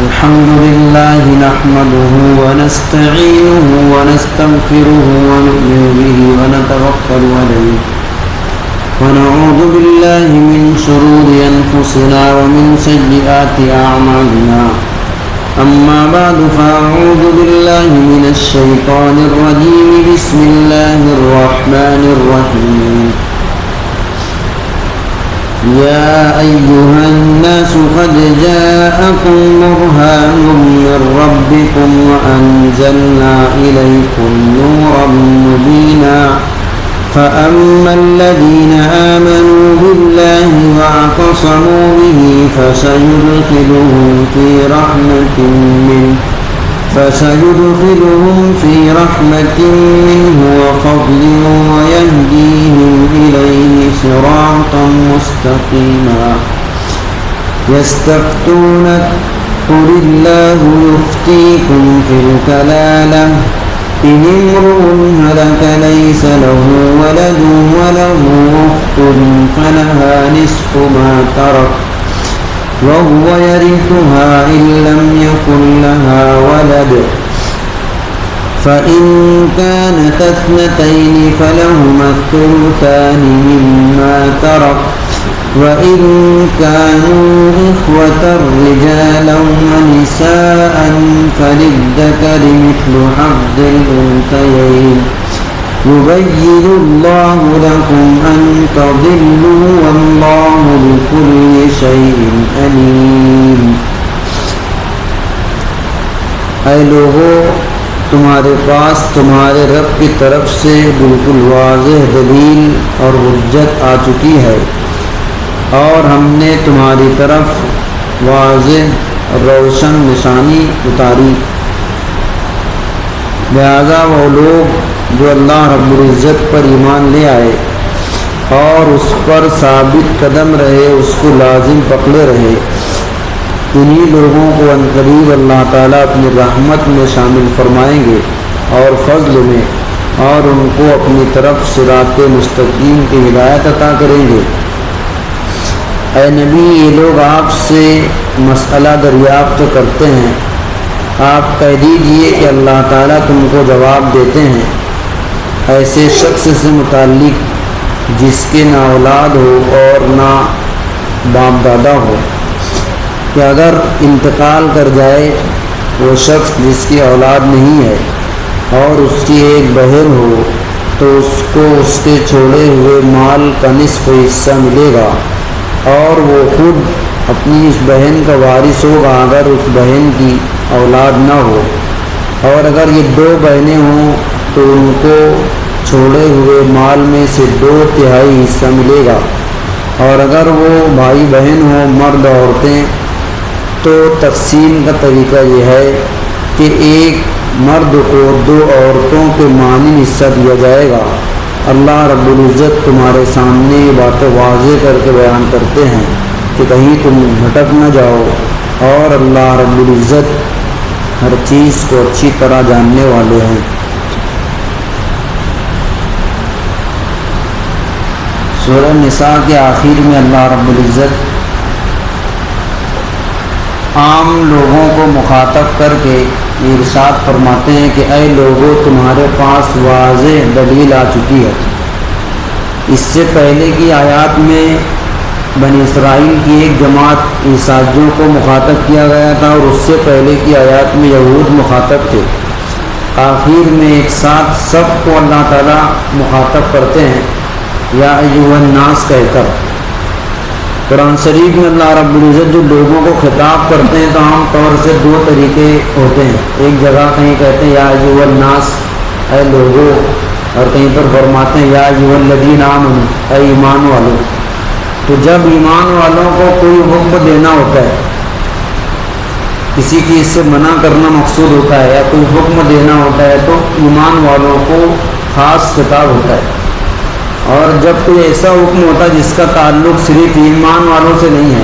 الحمد لله نحمده ونستعينه ونستغفره ونؤمن به ونتوكل عليه ونعوذ بالله من شرور أنفسنا ومن سيئات أعمالنا أما بعد فأعوذ بالله من الشيطان الرجيم بسم الله الرحمن الرحيم يا أيها الناس قد جاءكم برهان من ربكم وأنزلنا إليكم نورا مبينا فأما الذين آمنوا بالله واعتصموا به فسيدخلهم في رحمة منه وفضل ويهديهم إليه صراطا مستقيما يستفتونك قل الله يفتيكم في الكلالة إن امرؤ هلك ليس له ولد وله أخت فلها نصف ما ترك وهو يرثها إن لم يكن لها ولد فإن كانت اثنتين فلهما الثلثان مما ترك وإن كانوا إخوة رجالا ونساء فللذكر مثل حظ الأنثيين يبين الله لكم أن تضلوا والله بكل شيء عليم. اے لوگو، تمہارے پاس تمہارے رب کی طرف سے بالکل واضح دلیل اور حجت آ چکی ہے اور ہم نے تمہاری طرف واضح روشن نشانی اتاری، لہذا وہ لوگ جو اللہ رب العزت پر ایمان لے آئے اور اس پر ثابت قدم رہے، اس کو لازم پکڑے رہے، انہی لوگوں کو عنقریب اللہ تعالیٰ اپنی رحمت میں شامل فرمائیں گے اور فضل میں، اور ان کو اپنی طرف صراط مستقیم کی ہدایت عطا کریں گے. اے نبی، یہ لوگ آپ سے مسئلہ دریافت کرتے ہیں، آپ کہہ دیجئے کہ اللہ تعالیٰ تم کو جواب دیتے ہیں ایسے شخص سے متعلق جس کے نہ اولاد ہو اور نہ باپ دادا ہو، کہ اگر انتقال کر جائے وہ شخص جس کی اولاد نہیں ہے اور اس کی ایک بہن ہو تو اس کو اس کے چھوڑے ہوئے مال کا نصف حصہ ملے گا اور وہ خود اپنی اس بہن کا وارث ہوگا اگر اس بہن کی اولاد نہ ہو، اور اگر یہ دو بہنیں ہوں تو ان کو چھوڑے ہوئے مال میں سے 2/3 حصہ ملے گا، اور اگر وہ بھائی بہن ہوں مرد عورتیں تو تقسیم کا طریقہ یہ ہے کہ ایک مرد کو 2 عورتوں کے مانند حصہ دیا جائے گا. اللہ رب العزت تمہارے سامنے یہ باتیں واضح کر کے بیان کرتے ہیں کہ کہیں تم بھٹک نہ جاؤ، اور اللہ رب العزت ہر چیز کو اچھی طرح جاننے والے ہیں. سورہ نساء کے آخر میں اللہ رب العزت عام لوگوں کو مخاطب کر کے ارشاد فرماتے ہیں کہ اے لوگوں، تمہارے پاس واضح دلیل آ چکی ہے. اس سے پہلے کی آیات میں بنی اسرائیل کی ایک جماعت عیسائیوں کو مخاطب کیا گیا تھا اور اس سے پہلے کی آیات میں یہود مخاطب تھے. آخر میں ایک ساتھ سب کو اللہ تعالیٰ مخاطب کرتے ہیں یا ایھا الناس کہہ کر. قرآن شریف میں اللہ رب العزت جو لوگوں کو خطاب کرتے ہیں تو عام طور سے 2 طریقے ہوتے ہیں. ایک جگہ کہیں کہتے ہیں یا ایھا الناس، اے لوگوں، اور کہیں پر فرماتے ہیں یا ایھا الذین آمنوا، اے ایمان والوں. تو جب ایمان والوں کو کوئی حکم دینا ہوتا ہے، کسی چیز سے منع کرنا مقصود ہوتا ہے یا کوئی حکم دینا ہوتا ہے تو ایمان والوں کو خاص خطاب ہوتا ہے. اور جب کوئی ایسا حکم ہوتا ہے جس کا تعلق صرف ایمان والوں سے نہیں ہے،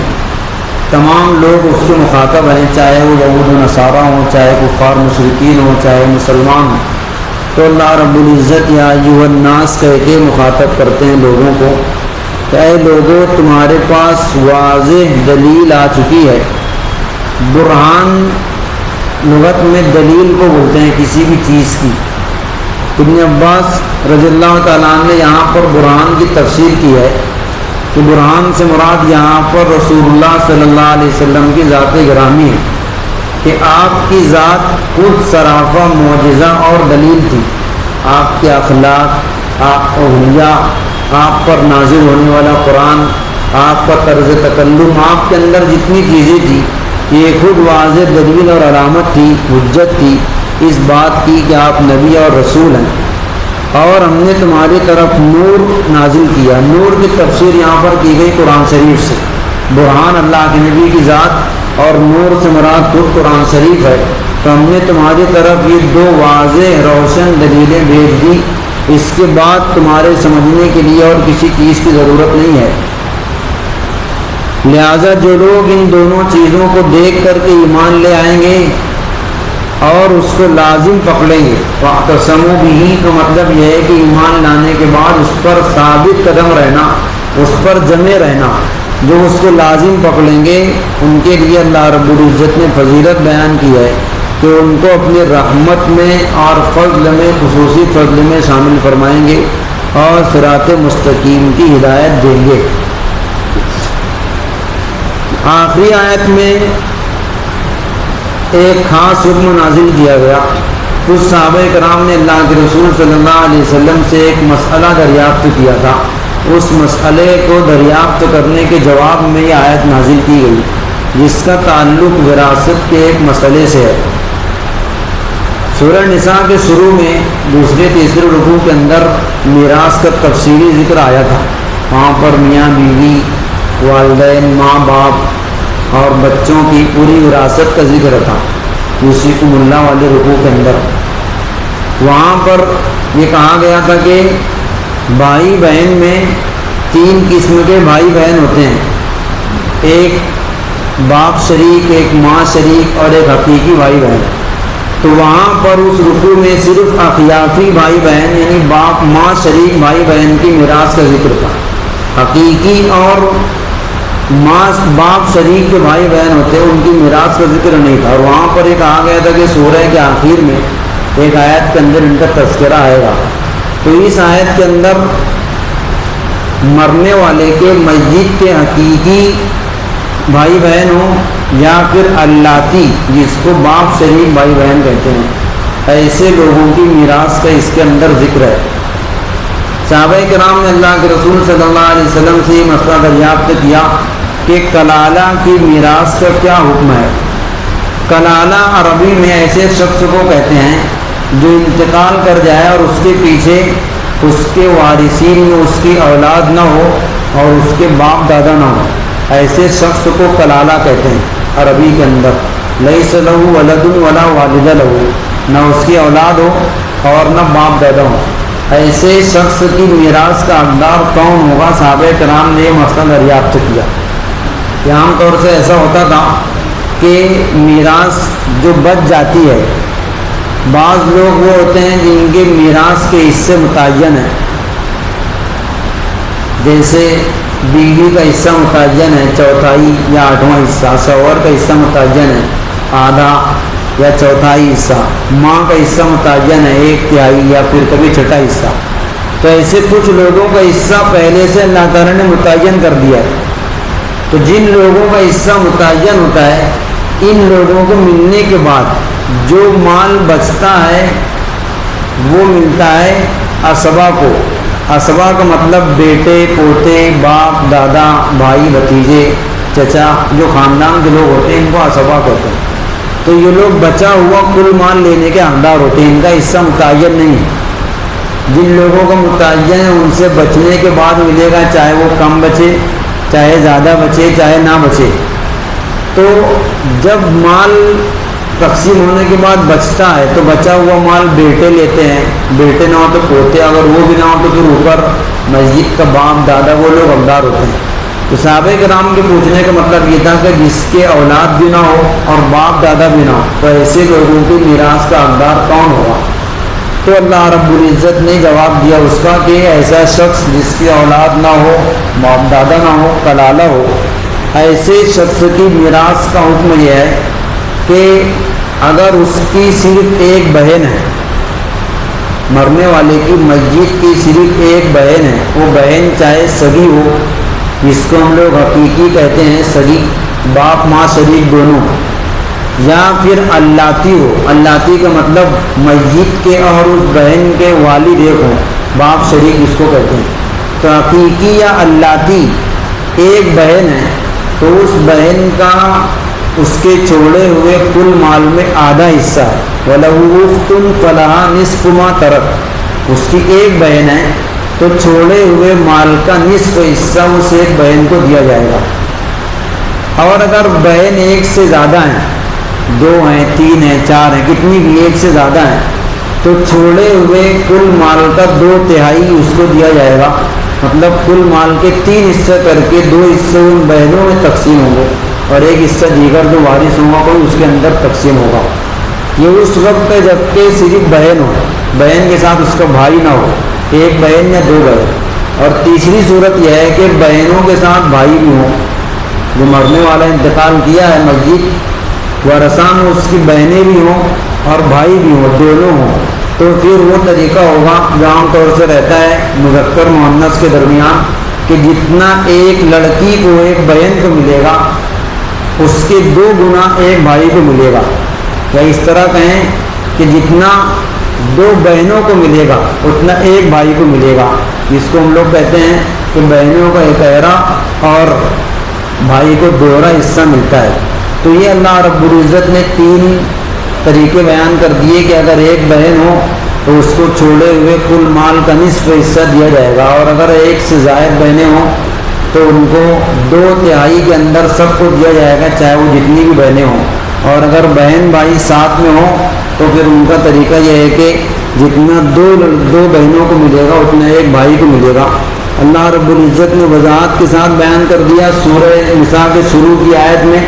تمام لوگ اس کے مخاطب ہیں، چاہے وہ یہود و نصارہ ہوں، چاہے کفار مشرکین ہوں، چاہے مسلمان ہوں، تو اللہ رب العزت یا ایھا الناس کہہ کے مخاطب کرتے ہیں لوگوں کو کہ اے لوگوں، تمہارے پاس واضح دلیل آ چکی ہے برہان لغت میں دلیل کو بولتے ہیں کسی بھی چیز کی۔ ابن عباس رضی اللہ تعالیٰ عنہ نے یہاں پر برہان کی تفسیر کی ہے کہ برہان سے مراد یہاں پر رسول اللہ صلی اللہ علیہ وسلم کی ذات گرامی ہے کہ آپ کی ذات خود سراپا معجزہ اور دلیل تھی۔ آپ کے اخلاق، آپ اولیاء، آپ پر نازل ہونے والا قرآن، آپ کا طرز تکلم، آپ کے اندر جتنی چیزیں تھیں یہ خود واضح دلیل اور علامت تھی، حجت تھی اس بات کی کہ آپ نبی اور رسول ہیں، اور ہم نے تمہاری طرف نور نازل کیا۔ نور کی تفسیر یہاں پر کی گئی قرآن شریف سے۔ برہان اللہ کے نبی کی ذات اور نور سے مراد خود قرآن شریف ہے۔ تو ہم نے تمہاری طرف یہ دو واضح روشن دلیلیں بھیج دی، اس کے بعد تمہارے سمجھنے کے لیے اور کسی چیز کی ضرورت نہیں ہے۔ لہذا جو لوگ ان دونوں چیزوں کو دیکھ کر کے ایمان لے آئیں گے اور اس کو لازم پکڑیں گے، وَاعْتَصَمُوا بِهِ کا مطلب یہ ہے کہ ایمان لانے کے بعد اس پر ثابت قدم رہنا، اس پر جمے رہنا، جو اس کو لازم پکڑیں گے ان کے لیے اللہ رب العزت نے فضیلت بیان کی ہے کہ ان کو اپنی رحمت میں اور فضل میں، خصوصی فضل میں شامل فرمائیں گے اور صراط مستقیم کی ہدایت دیں گے۔ آخری آیت میں ایک خاص حکم نازل کیا گیا۔ کچھ صحابہ کرام نے اللہ کے رسول صلی اللہ علیہ وسلم سے ایک مسئلہ دریافت کیا تھا، اس مسئلے کو دریافت کرنے کے جواب میں یہ آیت نازل کی گئی جس کا تعلق وراثت کے ایک مسئلے سے ہے۔ سورہ نساء کے شروع میں دوسرے تیسرے رکوع کے اندر میراث کا تفصیلی ذکر آیا تھا۔ وہاں پر میاں بیوی، والدین، ماں باپ اور بچوں کی پوری وراثت کا ذکر تھا یوسیکم اللہ والے رکوع کے اندر۔ وہاں پر یہ کہا گیا تھا کہ بھائی بہن میں تین قسم کے بھائی بہن ہوتے ہیں، ایک باپ شریک، ایک ماں شریک اور ایک حقیقی بھائی بہن۔ تو وہاں پر اس رکوع میں صرف اخیافی بھائی بہن یعنی باپ ماں شریک بھائی بہن کی میراث کا ذکر تھا۔ حقیقی اور ماں باپ شریک کے بھائی بہن ہوتے ان کی میراث کا ذکر نہیں تھا۔ اور وہاں پر یہ کہا گیا تھا کہ سورہ کے آخر میں ایک آیت کے اندر ان کا تذکرہ آئے گا۔ تو اس آیت کے اندر مرنے والے کے میت کے حقیقی بھائی بہن ہوں یا پھر اللاتی جس کو باپ شریک بھائی بہن کہتے ہیں، ایسے لوگوں کی میراث کا اس کے اندر ذکر ہے۔ صحابہ کرام نے اللہ کے رسول صلی اللہ علیہ وسلم سے یہ مسئلہ دریافت کیا کہ کلالہ کی میراث کا کیا حکم ہے۔ کلالہ عربی میں ایسے شخص کو کہتے ہیں جو انتقال کر جائے اور اس کے پیچھے اس کے وارثین میں اس کی اولاد نہ ہو اور اس کے باپ دادا نہ ہو، ایسے شخص کو کلالہ کہتے ہیں عربی کے اندر۔ لیس لہ ولد ولا والد لہ، نہ اس کی اولاد ہو اور نہ باپ دادا ہو، ایسے شخص کی میراث کا حقدار کون ہوگا؟ صحابہ کرام نے یہ مسئلہ دریافت کیا کہ عام طور سے ایسا ہوتا تھا کہ میراث جو بچ جاتی ہے، بعض لوگ وہ ہوتے ہیں جن کے میراث کے حصے متعین ہیں، جیسے بیوی کا حصہ متعین ہے چوتھائی یا آٹھواں حصہ، شوہر کا حصہ متعین ہے آدھا یا چوتھائی حصہ، ماں کا حصہ متعین ہے ایک تہائی یا پھر کبھی چھٹا حصہ۔ تو ایسے کچھ لوگوں کا حصہ پہلے سے اللہ تعالیٰ نے متعین کر دیا ہے۔ تو جن لوگوں کا حصہ متعین ہوتا ہے، ان لوگوں کو ملنے کے بعد جو مال بچتا ہے وہ ملتا ہے اسبا کو۔ اسبا کا مطلب بیٹے، پوتے، باپ، دادا، بھائی، بھتیجے، چچا، جو خاندان کے لوگ ہوتے ہیں ان کو اسبا کہتے ہیں۔ تو یہ لوگ بچا ہوا کل مال لینے کے حقدار ہوتے ہیں، ان کا حصہ متعین نہیں ہے۔ جن لوگوں کا متعین ہے ان سے بچنے کے بعد ملے گا، چاہے وہ کم بچے، چاہے زیادہ بچے، چاہے نہ بچے۔ تو جب مال تقسیم ہونے کے بعد بچتا ہے تو بچا ہوا مال بیٹے لیتے ہیں، بیٹے نہ ہو تو پوتے، اگر وہ بھی نہ ہو تو پھر اوپر مسجد کا باپ دادا وہ لوگ حقدار ہوتے ہیں۔ تو صحابہ کرام کے پوچھنے کا مطلب یہ تھا کہ جس کے اولاد بھی نہ ہو اور باپ دادا بھی نہ ہو تو ایسے لوگوں کی میراث کا حقدار کون ہوگا؟ تو اللہ رب العزت نے جواب دیا اس کا کہ ایسا شخص جس کی اولاد نہ ہو، باپ دادا نہ ہو، کلالہ ہو، ایسے شخص کی میراث کا حکم یہ ہے کہ اگر اس کی صرف ایک بہن ہے، مرنے والے کی میت کی صرف ایک بہن ہے، وہ بہن چاہے سگی ہو، جس کو ہم لوگ حقیقی کہتے ہیں سگی، باپ ماں شریک دونوں، یا پھر اللاتی ہو، اللاتی کا مطلب میت کے اور اس بہن کے والد ایک ہوں، باپ شریک اس کو کہتے ہیں، تو حقیقی یا اللاتی ایک بہن ہے تو اس بہن کا اس کے چھوڑے ہوئے کل مال میں آدھا حصہ ہے، وَلَهُ أُخْتٌ فَلَهَا نِصْفُ مَا تَرَكَ، اس کی ایک بہن ہے تو چھوڑے ہوئے مال کا نصف حصہ اس ایک بہن کو دیا جائے گا۔ اور اگر بہن ایک سے زیادہ ہیں، 2 ہیں 3 ہیں 4 ہیں، کتنی بھی ایک سے زیادہ ہیں، تو چھوڑے ہوئے کل مال کا 2/3 اس کو دیا جائے گا، مطلب کل مال کے 3 حصے کر کے 2 حصے ان بہنوں میں تقسیم ہوں گے اور ایک حصہ دیگر جو وارث ہوگا کوئی اس کے اندر تقسیم ہوگا۔ یہ اس وقت ہے جب کہ صرف بہن ہو، بہن کے ساتھ اس کا بھائی نہ ہو، ایک بہن یا 2 بہن۔ اور تیسری صورت یہ ہے کہ بہنوں کے ساتھ بھائی بھی ہوں، جو مرنے والا انتقال کیا ہے میت، ورثہ میں اس کی بہنیں بھی ہوں اور بھائی بھی ہوں، دونوں ہوں، تو پھر وہ طریقہ ہوگا جو عام طور سے رہتا ہے مذکر مؤنث کے درمیان کہ جتنا ایک لڑکی کو ایک بہن کو ملے گا اس کے 2 گنا ایک بھائی کو ملے گا، یا اس طرح کہیں کہ جتنا 2 بہنوں کو ملے گا اتنا ایک بھائی کو ملے گا، جس کو ہم لوگ کہتے ہیں کہ بہنوں کا اکہرا اور بھائی کو دوہرا حصہ ملتا ہے۔ تو یہ اللہ رب العزت نے 3 طریقے بیان کر دیے کہ اگر ایک بہن ہو تو اس کو چھوڑے ہوئے کل مال کا نصف حصہ دیا جائے گا، اور اگر ایک سے زائد بہنیں ہوں تو ان کو 2/3 کے اندر سب کو دیا جائے گا، چاہے وہ جتنی بھی بہنیں ہوں۔ اور اگر بہن بھائی ساتھ میں ہوں تو پھر ان کا طریقہ یہ ہے کہ جتنا 2 بہنوں کو ملے گا اتنا ایک بھائی کو ملے گا۔ اللہ رب العزت نے وضاحت کے ساتھ بیان کر دیا۔ سورہ نساء کے شروع کی آیت میں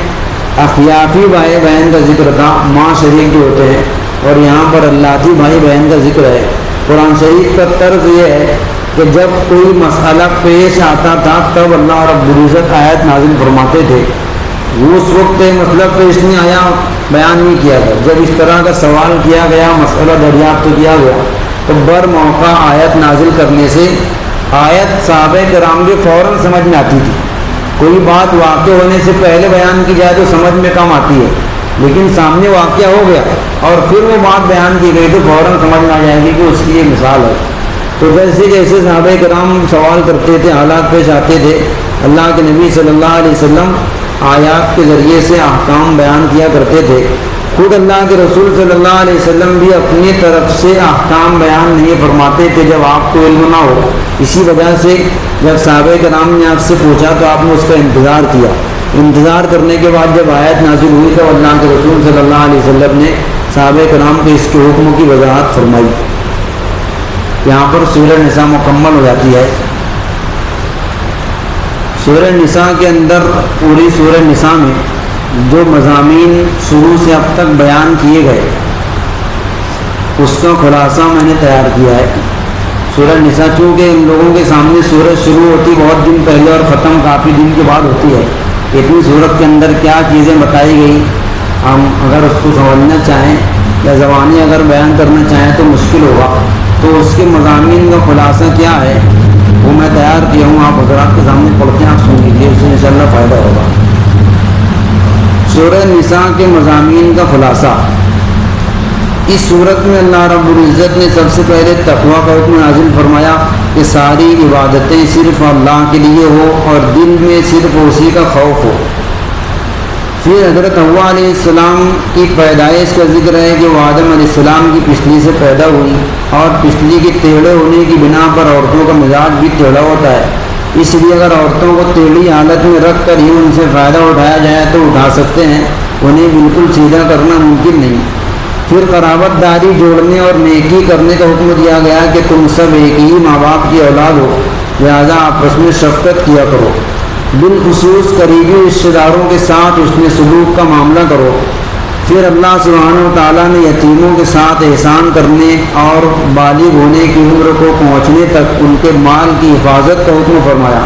اخیافی بھائی بہن کا ذکر تھا، ماں شریک جو ہوتے ہیں، اور یہاں پر اللاتی بھائی بہن کا ذکر ہے۔ قرآن شریف کا طرز یہ ہے کہ جب کوئی مسئلہ پیش آتا تھا تب اللہ رب العزت آیت نازل فرماتے تھے، وہ اس وقت مسئلہ پیش نہیں آیا بیان نہیں کیا گیا، جب اس طرح کا سوال کیا گیا، مسئلہ دریافت کیا گیا تو بر موقع آیت نازل کرنے سے آیت صحابہ کرام کے فوراً سمجھ میں آتی تھی۔ کوئی بات واقع ہونے سے پہلے بیان کی جائے تو سمجھ میں کم آتی ہے، لیکن سامنے واقعہ ہو گیا اور پھر وہ بات بیان کی گئی تو فوراً سمجھ میں آ جائے گی کہ اس کی یہ مثال ہے۔ تو جیسے جیسے صحابہ کرام سوال کرتے تھے، حالات پیش آتے تھے، اللہ کے نبی صلی اللہ علیہ وسلم آیات کے ذریعے سے احکام بیان کیا کرتے تھے۔ خود اللہ کے رسول صلی اللہ علیہ وسلم بھی اپنی طرف سے احکام بیان نہیں فرماتے تھے جب آپ کو علم نہ ہو۔ اسی وجہ سے جب صحابہ کرام نے آپ سے پوچھا تو آپ نے اس کا انتظار کیا، انتظار کرنے کے بعد جب آیت نازل ہوئی تو اللہ کے رسول صلی اللہ علیہ وسلم نے صحابہ کرام کے اس کے حکم کی وضاحت فرمائی۔ یہاں پر سورہ نساء مکمل ہو جاتی ہے۔ سورہ نساء کے اندر پوری سورہ نساء میں جو مضامین شروع سے اب تک بیان کیے گئے اس کا خلاصہ میں نے تیار کیا ہے۔ سورہ نساء چونکہ ان لوگوں کے سامنے سورج شروع ہوتی بہت دن پہلے اور ختم کافی دن کے بعد ہوتی ہے، اتنی صورت کے اندر کیا چیزیں بتائی گئی، ہم اگر اس کو سمجھنا چاہیں یا زبانی اگر بیان کرنا چاہیں تو مشکل ہوگا، تو اس کے مضامین کا خلاصہ کیا ہے وہ میں تیار کیا ہوں، آپ حضرات کے سامنے پڑھتے ہیں، آپ سن لیجیے، اس سے انشاءاللہ فائدہ ہوگا۔ سورہ نساء کے مضامین کا خلاصہ۔ اس صورت میں اللہ رب العزت نے سب سے پہلے تقویٰ کا حکم نازل فرمایا کہ ساری عبادتیں صرف اللہ کے لیے ہو اور دل میں صرف اسی کا خوف ہو۔ پھر حضرت حوا علیہ السلام کی پیدائش کا ذکر ہے کہ وہ آدم علیہ السلام کی پسلی سے پیدا ہوئی، اور پسلی کے ٹیڑھے ہونے کی بنا پر عورتوں کا مزاج بھی ٹیڑھا ہوتا ہے، اس لیے اگر عورتوں کو ٹیڑھی حالت میں رکھ کر ہی ان سے فائدہ اٹھایا جائے تو اٹھا سکتے ہیں، انہیں بالکل سیدھا کرنا ممکن نہیں۔ پھر قرابت داری جوڑنے اور نیکی کرنے کا حکم دیا گیا کہ تم سب ایک ہی ماں باپ کی اولاد ہو، لہذا آپس میں شفقت کیا کرو، بالخصوص قریبی رشتہ داروں کے ساتھ حسن سلوک کا معاملہ کرو۔ پھر اللہ سبحانہ و تعالیٰ نے یتیموں کے ساتھ احسان کرنے اور بالغ ہونے کی عمر کو پہنچنے تک ان کے مال کی حفاظت کا حکم فرمایا۔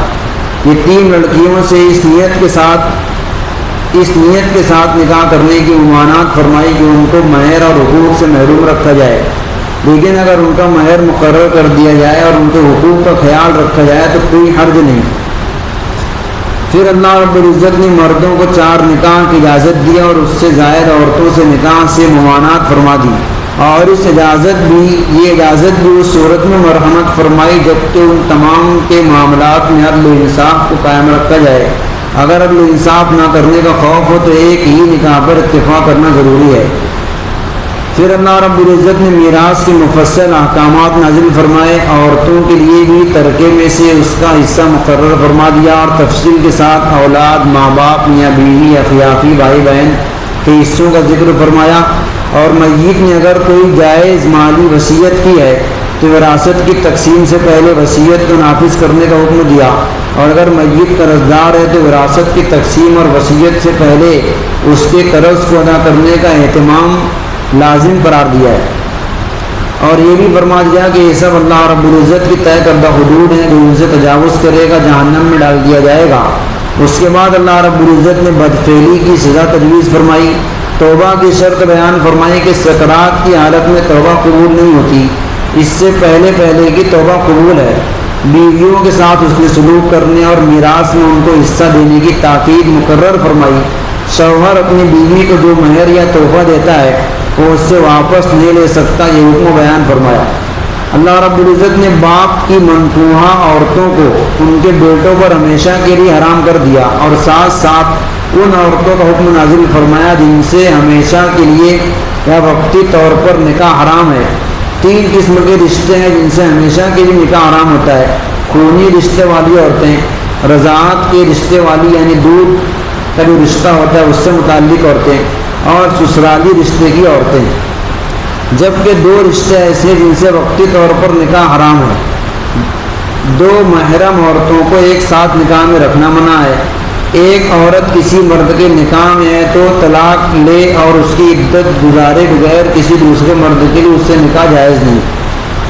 یہ 3 لڑکیوں سے اس نیت کے ساتھ اس نیت کے ساتھ نکاح کرنے کی ممانعت فرمائی کہ ان کو مہر اور حقوق سے محروم رکھا جائے، لیکن اگر ان کا مہر مقرر کر دیا جائے اور ان کے حقوق کا خیال رکھا جائے تو کوئی حرج نہیں۔ پھر اللہ رب العزت نے مردوں کو 4 نکاح کی اجازت دی اور اس سے زائد عورتوں سے نکاح سے ممانعت فرما دی، اور یہ اجازت بھی اس صورت میں مرحمت فرمائی جبکہ ان تمام کے معاملات میں عدل و انصاف کو قائم رکھا جائے۔ اگر عدل و انصاف نہ کرنے کا خوف ہو تو ایک ہی نکاح پر اتفاق کرنا ضروری ہے۔ پھر اللہ رب العزت نے میراث کے مفصل احکامات نازل فرمائے، عورتوں کے لیے بھی ترکے میں سے اس کا حصہ مقرر فرما دیا اور تفصیل کے ساتھ اولاد، ماں باپ، میاں بیوی، اخیافی، بھائی بہن کے حصوں کا ذکر فرمایا، اور میت نے اگر کوئی جائز مالی وصیت کی ہے تو وراثت کی تقسیم سے پہلے وصیت کو نافذ کرنے کا حکم دیا، اور اگر میت قرض دار ہے تو وراثت کی تقسیم اور وصیت سے پہلے اس کے قرض کو ادا کرنے کا اہتمام لازم قرار دیا ہے، اور یہ بھی فرما دیا کہ یہ سب اللہ رب العزت کی طے کردہ حدود ہیں، جو ان سے تجاوز کرے گا جہنم میں ڈال دیا جائے گا۔ اس کے بعد اللہ رب العزت نے بدفعلی کی سزا تجویز فرمائی، توبہ کی شرط بیان فرمائی کہ سکرات کی حالت میں توبہ قبول نہیں ہوتی، اس سے پہلے کی توبہ قبول ہے۔ بیویوں کے ساتھ اس نے سلوک کرنے اور میراث میں ان کو حصہ دینے کی تاکید مقرر فرمائی۔ شوہر اپنی بیوی کو جو مہر یا تحفہ دیتا ہے وہ اس سے واپس نہیں لے سکتا، یہ حکم بیان فرمایا۔ اللہ رب العزت نے باپ کی منکوحہ عورتوں کو ان کے بیٹوں پر ہمیشہ کے لیے حرام کر دیا، اور ساتھ ساتھ ان عورتوں کا حکم نازل فرمایا جن سے ہمیشہ کے لیے یا وقتی طور پر نکاح حرام ہے۔ 3 قسم کے رشتے ہیں جن سے ہمیشہ کے لیے نکاح حرام ہوتا ہے: خونی رشتے والی عورتیں، رضاعت کے رشتے والی یعنی دودھ کا جو رشتہ ہوتا ہے اس سے متعلق عورتیں، اور سسرالی رشتے کی عورتیں۔ جبکہ 2 رشتے ایسے جن سے وقتی طور پر نکاح حرام ہے۔ 2 محرم عورتوں کو ایک ساتھ نکاح میں رکھنا منع ہے۔ ایک عورت کسی مرد کے نکاح میں ہے تو طلاق لے اور اس کی عدت گزارے بغیر کسی دوسرے مرد کے لیے اس سے نکاح جائز نہیں۔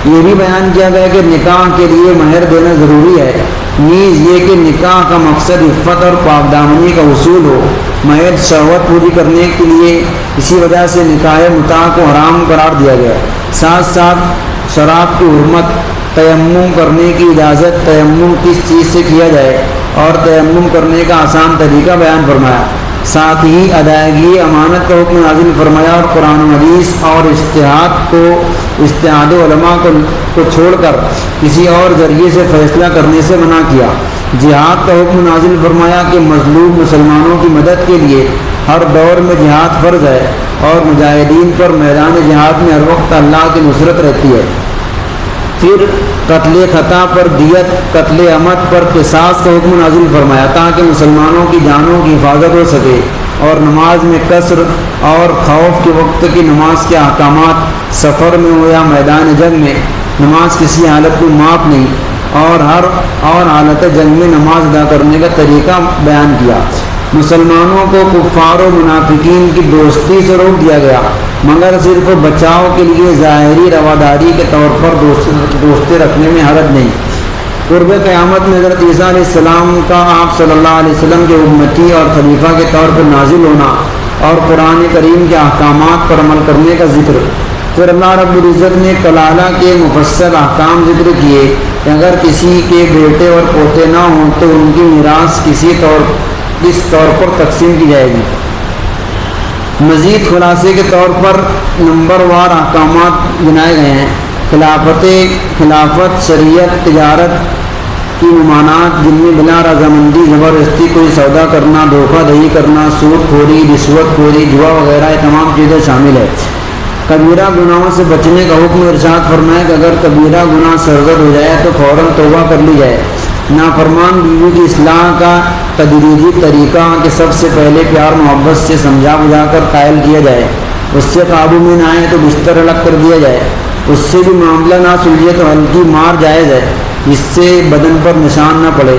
یہ بھی بیان کیا گیا کہ نکاح کے لیے مہر دینا ضروری ہے، نیز یہ کہ نکاح کا مقصد عفت اور پاک دامنی کا حصول ہو، محض شہوت پوری کرنے کے لیے اسی وجہ سے نکاح متاع کو حرام قرار دیا گیا۔ ساتھ ساتھ شراب کی حرمت، تیمم کرنے کی اجازت، تیمم کس چیز سے کیا جائے اور تیمم کرنے کا آسان طریقہ بیان فرمایا۔ ساتھ ہی ادائیگی امانت کا حکم نازل فرمایا، اور قرآن و حدیث اور اجتہاد علماء کو چھوڑ کر کسی اور ذریعے سے فیصلہ کرنے سے منع کیا۔ جہاد کا حکم نازل فرمایا کہ مظلوم مسلمانوں کی مدد کے لیے ہر دور میں جہاد فرض ہے، اور مجاہدین پر میدان جہاد میں ہر وقت اللہ کی نصرت رہتی ہے۔ پھر قتل خطا پر دیت، قتل عمد پر قصاص کا حکم نازل فرمایا تاکہ مسلمانوں کی جانوں کی حفاظت ہو سکے، اور نماز میں قصر اور خوف کے وقت کی نماز کے احکامات سفر میں ہو یا میدان جنگ میں نماز کسی حالت میں معاف نہیں، اور ہر اور حالت جنگ میں نماز ادا کرنے کا طریقہ بیان کیا۔ مسلمانوں کو کفار و منافقین کی دوستی سے روک دیا گیا، مگر صرف بچاؤ کے لیے ظاہری رواداری کے طور پر دوستی رکھنے میں حرج نہیں۔ قرب قیامت میں حضرت عیسیٰ علیہ السلام کا آپ صلی اللہ علیہ وسلم کے امتی اور خلیفہ کے طور پر نازل ہونا اور قرآن کریم کے احکامات پر عمل کرنے کا ذکر۔ پھر اللہ رب العزت نے کلالہ کے مفصل احکام ذکر کیے کہ اگر کسی کے بیٹے اور پوتے نہ ہوں تو ان کی میراث کس طور پر تقسیم کی جائے گی۔ مزید خلاصے کے طور پر نمبر وار احکامات گنائے گئے ہیں: خلافت، شریعت، تجارت کی ممانعات جن میں بلا رضامندی زبردستی کوئی سودا کرنا، دھوکہ دہی کرنا، سود خوری، رشوت خوری، جوا وغیرہ یہ تمام چیزیں شامل ہے۔ کبیرہ گناہوں سے بچنے کا حکم ارشاد فرمایا کہ اگر کبیرہ گناہ سرزد ہو جائے تو فوراً توبہ کر لی جائے۔ نافرمان بیوی کی اصلاح کا تدریجی طریقہ کہ سب سے پہلے پیار محبت سے سمجھا بجھا کر قائل کیا جائے، اس سے قابو میں نہ آئے تو بستر الگ کر دیا جائے، اس سے بھی معاملہ نہ سلجھے تو ہلکی مار جائز ہے جس سے بدن پر نشان نہ پڑے،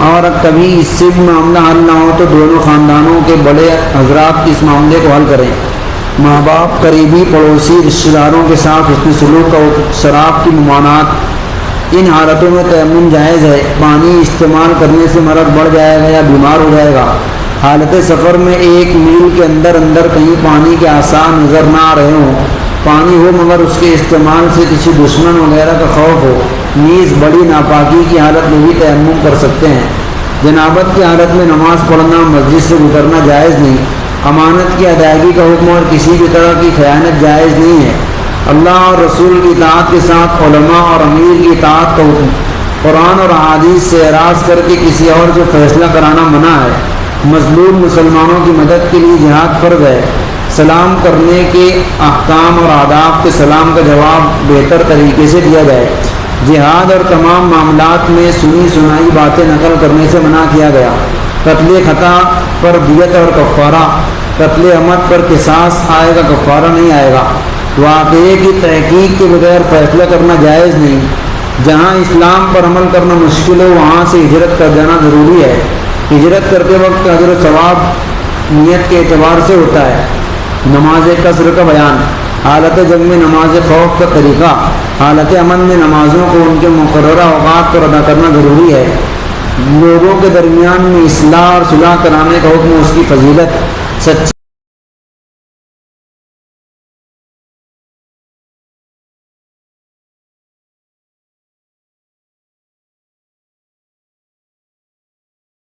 اور کبھی اس سے بھی معاملہ حل نہ ہو تو دونوں خاندانوں کے بڑے حضرات اس معاملے کو حل کریں۔ ماں باپ، قریبی پڑوسی، رشتہ داروں کے ساتھ حسن سلوک کا شراب کی ممانعات، ان حالتوں میں تیمم جائز ہے۔ پانی استعمال کرنے سے مرض بڑھ جائے گا یا بیمار ہو جائے گا حالت سفر میں 1 میل کے اندر کہیں پانی کے آثار نظر نہ آ رہے ہوں، پانی ہو مگر اس کے استعمال سے کسی دشمن وغیرہ کا خوف ہو، نیز بڑی ناپاکی کی حالت میں بھی تیمم کر سکتے ہیں۔ جنابت کی حالت میں نماز پڑھنا، مسجد سے گزرنا جائز نہیں۔ امانت کی ادائیگی کا حکم اور کسی بھی طرح کی خیانت جائز نہیں ہے۔ اللہ اور رسول کی اطاعت کے ساتھ علماء اور امیر کی اطاعت کا حکم۔ قرآن اور احادیث سے اعراض کر کے کسی اور سے فیصلہ کرانا منع ہے۔ مظلوم مسلمانوں کی مدد کے لیے جہاد فرض ہے۔ سلام کرنے کے احکام اور آداب کے سلام کا جواب بہتر طریقے سے دیا جائے۔ جہاد اور تمام معاملات میں سنی سنائی باتیں نقل کرنے سے منع کیا گیا۔ قتل خطا پر دیت اور کفارہ، قتل عمد پر قصاص آئے گا، کفارہ نہیں آئے گا۔ واقعے کی تحقیق کے بغیر فیصلہ کرنا جائز نہیں۔ جہاں اسلام پر عمل کرنا مشکل ہو وہاں سے ہجرت کر جانا ضروری ہے۔ ہجرت کرتے وقت اجر و ثواب نیت کے اعتبار سے ہوتا ہے۔ نماز قصر کا بیان، حالت جنگ میں نماز خوف کا طریقہ۔ حالت امن میں نمازوں کو ان کے مقررہ اوقات پر ادا کرنا ضروری ہے۔ لوگوں کے درمیان میں اصلاح اور صلح کرانے کا حکم، اس کی فضیلت، سچی